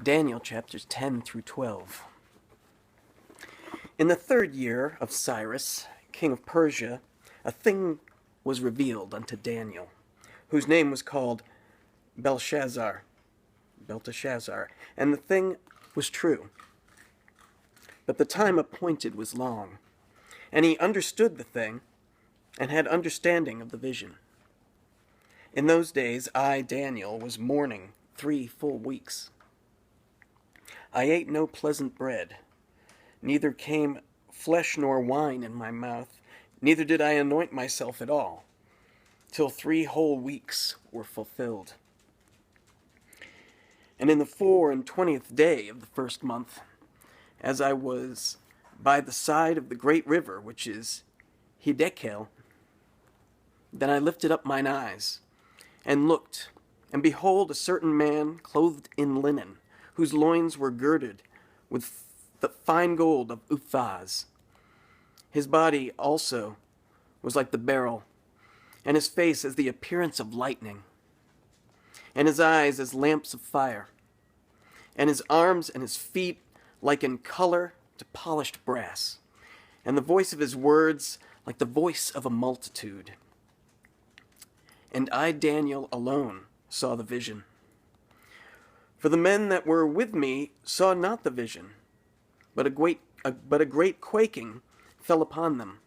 Daniel chapters 10 through 12. In the 3rd year of Cyrus, king of Persia, a thing was revealed unto Daniel, whose name was called Belteshazzar, and the thing was true. But the time appointed was long, and he understood the thing, and had understanding of the vision. In those days I, Daniel, was mourning 3 full weeks. I ate no pleasant bread, neither came flesh nor wine in my mouth, neither did I anoint myself at all, till 3 whole weeks were fulfilled. And in the 24th day of the 1st month, as I was by the side of the great river, which is Hiddekel, then I lifted up mine eyes, and looked, and behold, a certain man clothed in linen, whose loins were girded with the fine gold of Uphaz. His body also was like the beryl, and his face as the appearance of lightning, and his eyes as lamps of fire, and his arms and his feet like in color to polished brass, and the voice of his words like the voice of a multitude. And I, Daniel, alone saw the vision. For the men that were with me saw not the vision, but a great quaking fell upon them,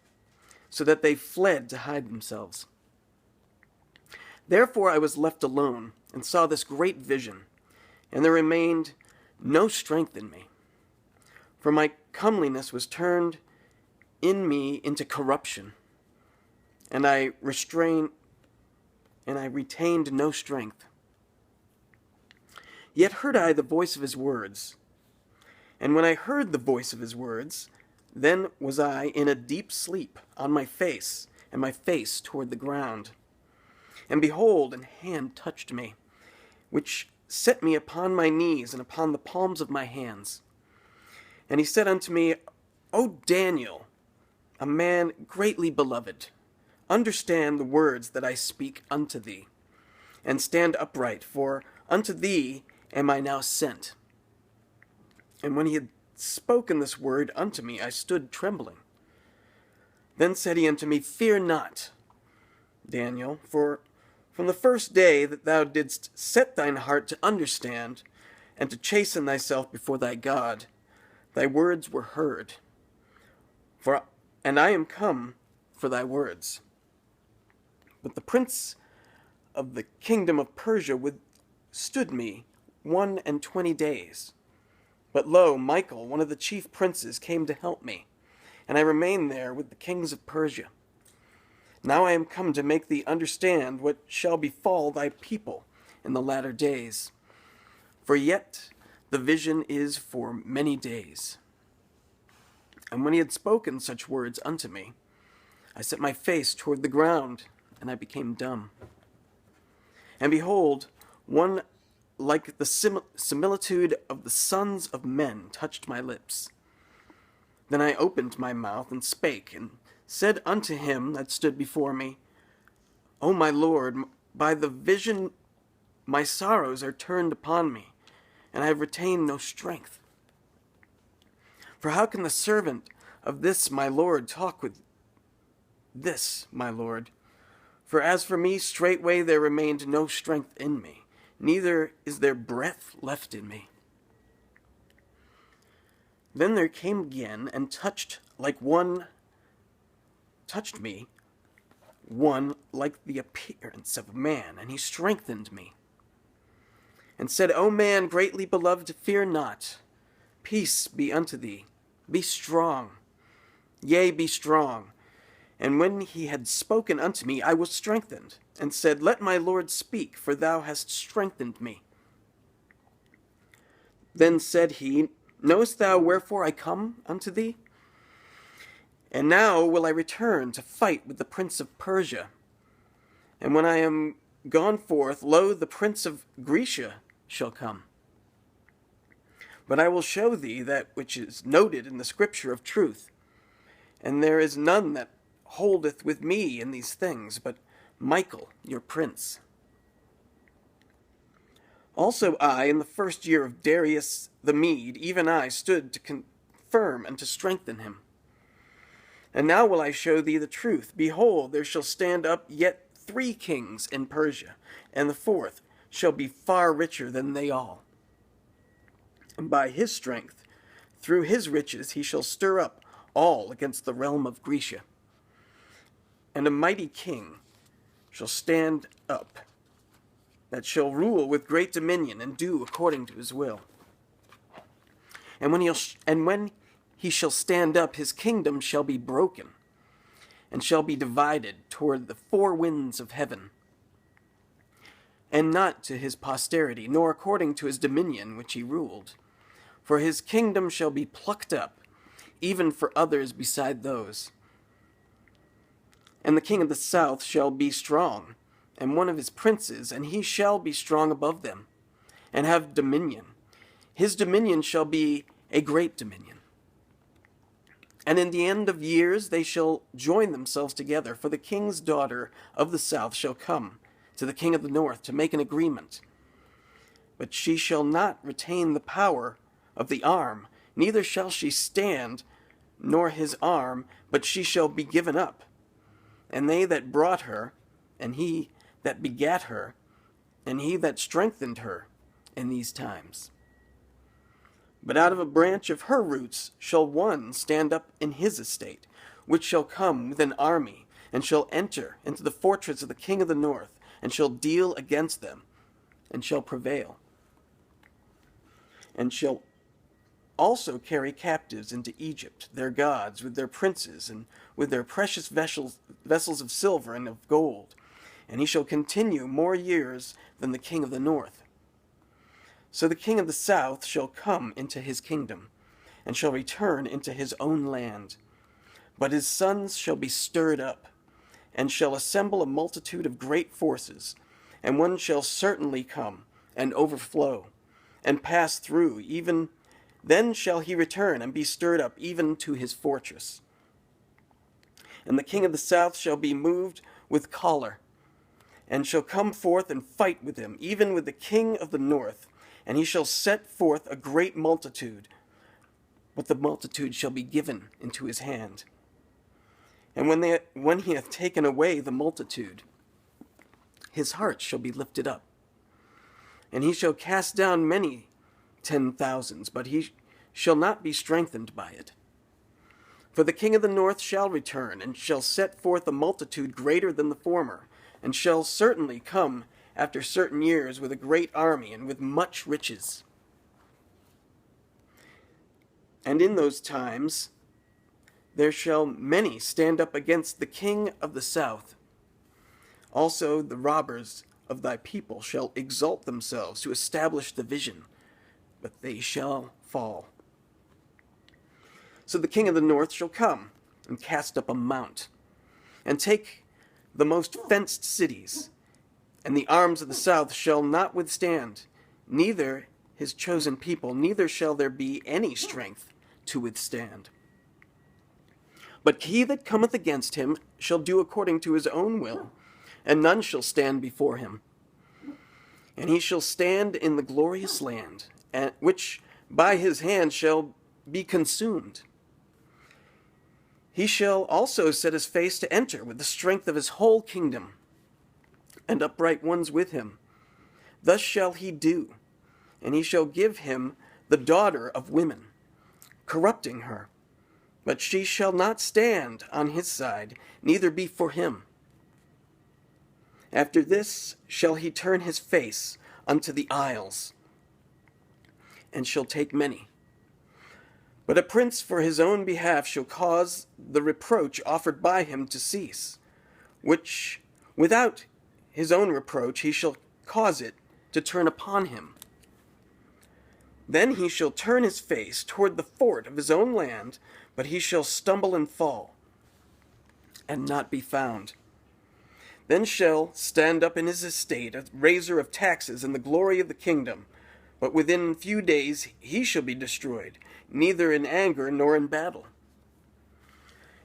so that they fled to hide themselves. Therefore I was left alone, and saw this great vision, and there remained no strength in me. For my comeliness was turned in me into corruption, and I retained no strength. Yet heard I the voice of his words. And when I heard the voice of his words, then was I in a deep sleep on my face, and my face toward the ground. And behold, an hand touched me, which set me upon my knees and upon the palms of my hands. And he said unto me, O Daniel, a man greatly beloved, understand the words that I speak unto thee, and stand upright, for unto thee am I now sent. And when he had spoken this word unto me, I stood trembling. Then said he unto me, Fear not, Daniel, for from the first day that thou didst set thine heart to understand, and to chasten thyself before thy God, thy words were heard. And I am come for thy words. But the prince of the kingdom of Persia withstood me 21 days. But lo, Michael, one of the chief princes, came to help me, and I remained there with the kings of Persia. Now I am come to make thee understand what shall befall thy people in the latter days. For yet the vision is for many days. And when he had spoken such words unto me, I set my face toward the ground, and I became dumb. And behold, one like the similitude of the sons of men touched my lips. Then I opened my mouth and spake, and said unto him that stood before me, O my Lord, by the vision my sorrows are turned upon me, and I have retained no strength. For how can the servant of this my Lord talk with this my Lord? For as for me, straightway there remained no strength in me, neither is there breath left in me. Then there came again and touched me, one like the appearance of a man, and he strengthened me, and said, O man greatly beloved, fear not. Peace be unto thee. Be strong. Yea, be strong. And when he had spoken unto me, I was strengthened, and said, Let my Lord speak, for thou hast strengthened me. Then said he, Knowest thou wherefore I come unto thee? And now will I return to fight with the prince of Persia. And when I am gone forth, lo, the prince of Grecia shall come. But I will show thee that which is noted in the scripture of truth. And there is none that holdeth with me in these things, but Michael, your prince. Also I, in the first year of Darius the Mede, even I stood to confirm and to strengthen him. And now will I show thee the truth. Behold, there shall stand up yet 3 kings in Persia, and the 4th shall be far richer than they all. And by his strength, through his riches, he shall stir up all against the realm of Grecia. And a mighty king shall stand up, that shall rule with great dominion, and do according to his will. And when he shall stand up, his kingdom shall be broken, and shall be divided toward the 4 winds of heaven, and not to his posterity, nor according to his dominion which he ruled. For his kingdom shall be plucked up, even for others beside those. And the king of the south shall be strong, and one of his princes, and he shall be strong above them, and have dominion. His dominion shall be a great dominion. And in the end of years they shall join themselves together, for the king's daughter of the south shall come to the king of the north to make an agreement. But she shall not retain the power of the arm, neither shall she stand, nor his arm, but she shall be given up. And they that brought her, and he that begat her, and he that strengthened her in these times. But out of a branch of her roots shall one stand up in his estate, which shall come with an army, and shall enter into the fortress of the king of the north, and shall deal against them, and shall prevail. And shall also carry captives into Egypt their gods with their princes, and with their precious vessels of silver and of gold. And he shall continue more years than the king of the north. So the king of the south shall come into his kingdom, and shall return into his own land. But his sons shall be stirred up, and shall assemble a multitude of great forces, and one shall certainly come, and overflow, and pass through, even then shall he return, and be stirred up even to his fortress. And the king of the south shall be moved with choler, and shall come forth and fight with him, even with the king of the north. And he shall set forth a great multitude, but the multitude shall be given into his hand. And when he hath taken away the multitude, his heart shall be lifted up. And he shall cast down many 10,000s, but he shall not be strengthened by it. For the king of the north shall return, and shall set forth a multitude greater than the former, and shall certainly come after certain years with a great army and with much riches. And in those times there shall many stand up against the king of the south. Also the robbers of thy people shall exalt themselves to establish the vision, but they shall fall. So the king of the north shall come and cast up a mount, and take the most fenced cities, and the arms of the south shall not withstand, neither his chosen people, neither shall there be any strength to withstand. But he that cometh against him shall do according to his own will, and none shall stand before him. And he shall stand in the glorious land, which by his hand shall be consumed. He shall also set his face to enter with the strength of his whole kingdom, and upright ones with him. Thus shall he do, and he shall give him the daughter of women, corrupting her. But she shall not stand on his side, neither be for him. After this shall he turn his face unto the isles, and shall take many. But a prince for his own behalf shall cause the reproach offered by him to cease, which without his own reproach he shall cause it to turn upon him. Then he shall turn his face toward the fort of his own land, but he shall stumble and fall, and not be found. Then shall stand up in his estate a raiser of taxes in the glory of the kingdom, but within few days he shall be destroyed, neither in anger nor in battle.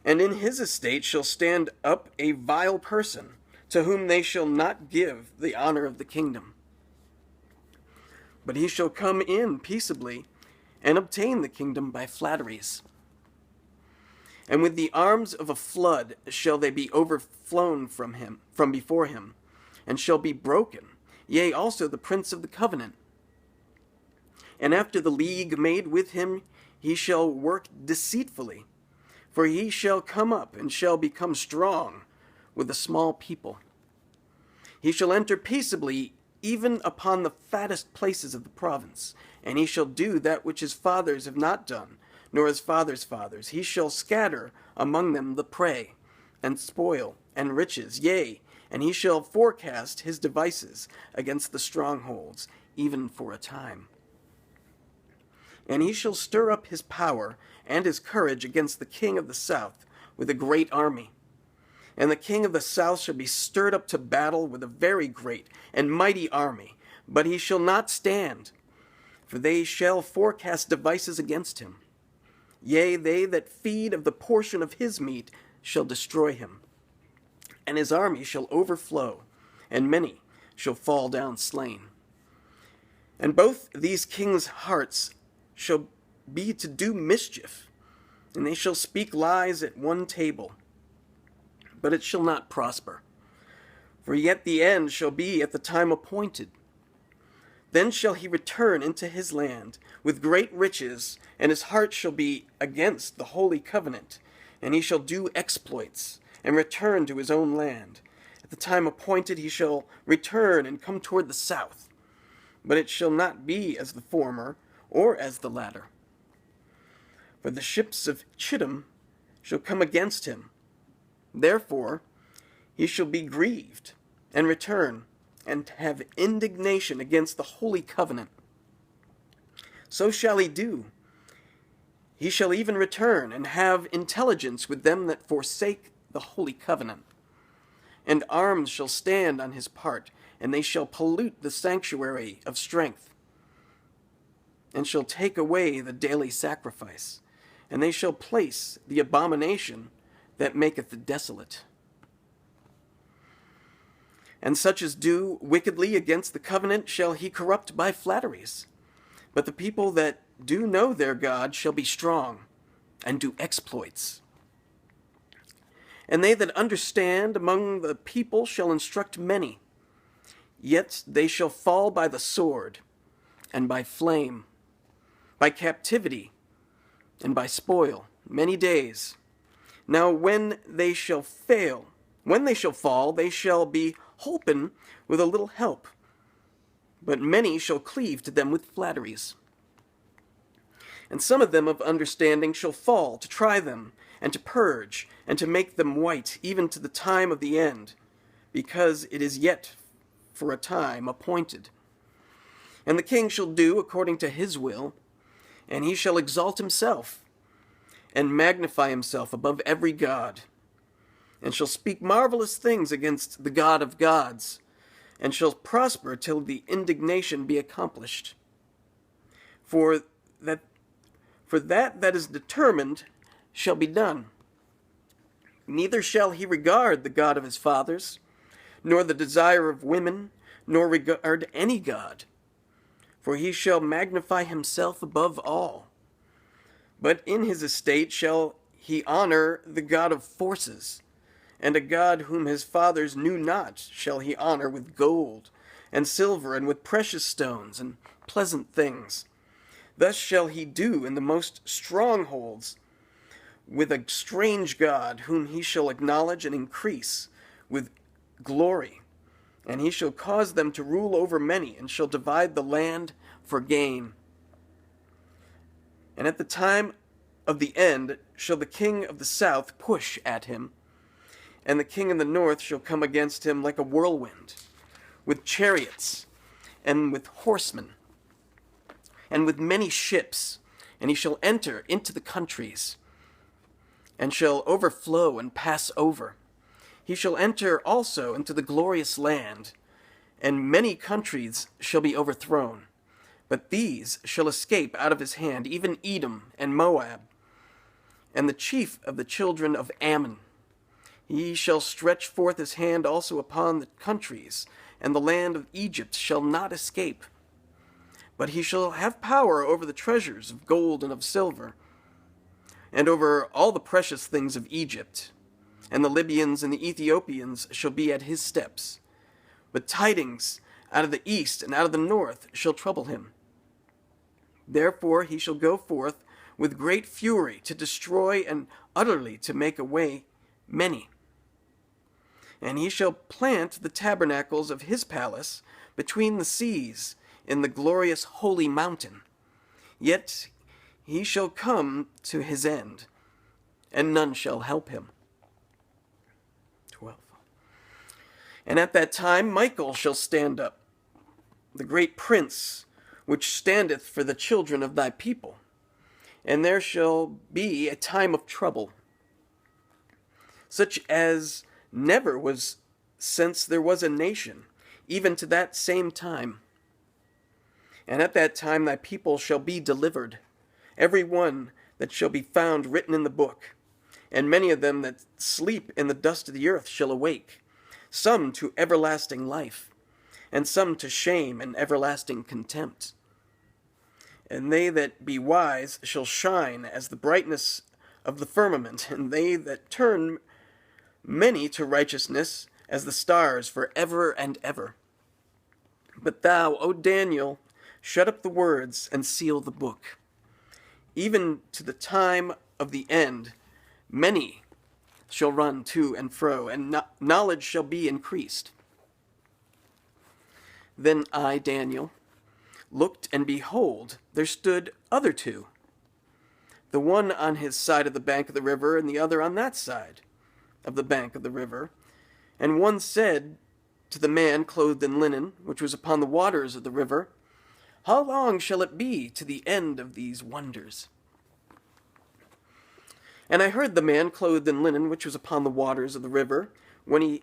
And in his estate shall stand up a vile person, to whom they shall not give the honor of the kingdom. but he shall come in peaceably and obtain the kingdom by flatteries. And with the arms of a flood shall they be overflown from before him, and shall be broken, yea, also the prince of the covenant. And after the league made with him, he shall work deceitfully, for he shall come up and shall become strong with a small people. He shall enter peaceably even upon the fattest places of the province, and he shall do that which his fathers have not done, nor his fathers' fathers. He shall scatter among them the prey, and spoil, and riches, yea, and he shall forecast his devices against the strongholds, even for a time. And he shall stir up his power and his courage against the king of the south with a great army. And the king of the south shall be stirred up to battle with a very great and mighty army, but he shall not stand, for they shall forecast devices against him. Yea, they that feed of the portion of his meat shall destroy him. And his army shall overflow, and many shall fall down slain. And both these kings' hearts shall be to do mischief, and they shall speak lies at one table, but it shall not prosper. For yet the end shall be at the time appointed. Then shall he return into his land with great riches, and his heart shall be against the holy covenant, and he shall do exploits, and return to his own land. At the time appointed he shall return and come toward the south, but it shall not be as the former, or as the latter. For the ships of Chittim shall come against him. Therefore he shall be grieved, and return, and have indignation against the holy covenant. So shall he do. He shall even return, and have intelligence with them that forsake the holy covenant. And arms shall stand on his part, and they shall pollute the sanctuary of strength, and shall take away the daily sacrifice, and they shall place the abomination that maketh the desolate. And such as do wickedly against the covenant shall he corrupt by flatteries. But the people that do know their God shall be strong, and do exploits. And they that understand among the people shall instruct many. Yet they shall fall by the sword, and by flame, by captivity, and by spoil, many days. Now when they shall fall, they shall be holpen with a little help, but many shall cleave to them with flatteries. And some of them of understanding shall fall to try them, and to purge, and to make them white, even to the time of the end, because it is yet for a time appointed. And the king shall do according to his will, and he shall exalt himself, and magnify himself above every god, and shall speak marvelous things against the God of gods, and shall prosper till the indignation be accomplished. For that is determined shall be done. Neither shall he regard the God of his fathers, nor the desire of women, nor regard any god, for he shall magnify himself above all. But in his estate shall he honor the God of forces, and a God whom his fathers knew not shall he honor with gold, and silver, and with precious stones, and pleasant things. Thus shall he do in the most strongholds, with a strange God, whom he shall acknowledge and increase with glory. And he shall cause them to rule over many, and shall divide the land for gain. And at the time of the end shall the king of the south push at him, and the king of the north shall come against him like a whirlwind, with chariots, and with horsemen, and with many ships, and he shall enter into the countries, and shall overflow and pass over. He shall enter also into the glorious land, and many countries shall be overthrown. But these shall escape out of his hand, even Edom and Moab, and the chief of the children of Ammon. He shall stretch forth his hand also upon the countries, and the land of Egypt shall not escape. But he shall have power over the treasures of gold and of silver, and over all the precious things of Egypt. And the Libyans and the Ethiopians shall be at his steps. But tidings out of the east and out of the north shall trouble him. Therefore he shall go forth with great fury to destroy and utterly to make away many. And he shall plant the tabernacles of his palace between the seas in the glorious holy mountain. Yet he shall come to his end, and none shall help him. 12. And at that time Michael shall stand up, the great prince, which standeth for the children of thy people. And there shall be a time of trouble, such as never was since there was a nation, even to that same time. And at that time thy people shall be delivered, every one that shall be found written in the book. And many of them that sleep in the dust of the earth shall awake, some to everlasting life, and some to shame and everlasting contempt. And they that be wise shall shine as the brightness of the firmament, and they that turn many to righteousness as the stars for ever and ever. But thou, O Daniel, shut up the words and seal the book. Even to the time of the end, many shall run to and fro, and knowledge shall be increased. Then I, Daniel, looked, and behold, there stood other two, the one on his side of the bank of the river, and the other on that side of the bank of the river. And one said to the man clothed in linen, which was upon the waters of the river, How long shall it be to the end of these wonders? And I heard the man clothed in linen, which was upon the waters of the river, when he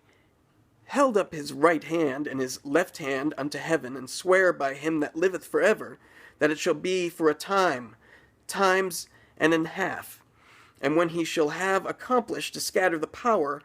held up his right hand and his left hand unto heaven, and swear by him that liveth for ever, that it shall be for a time, times and an half, and when he shall have accomplished to scatter the power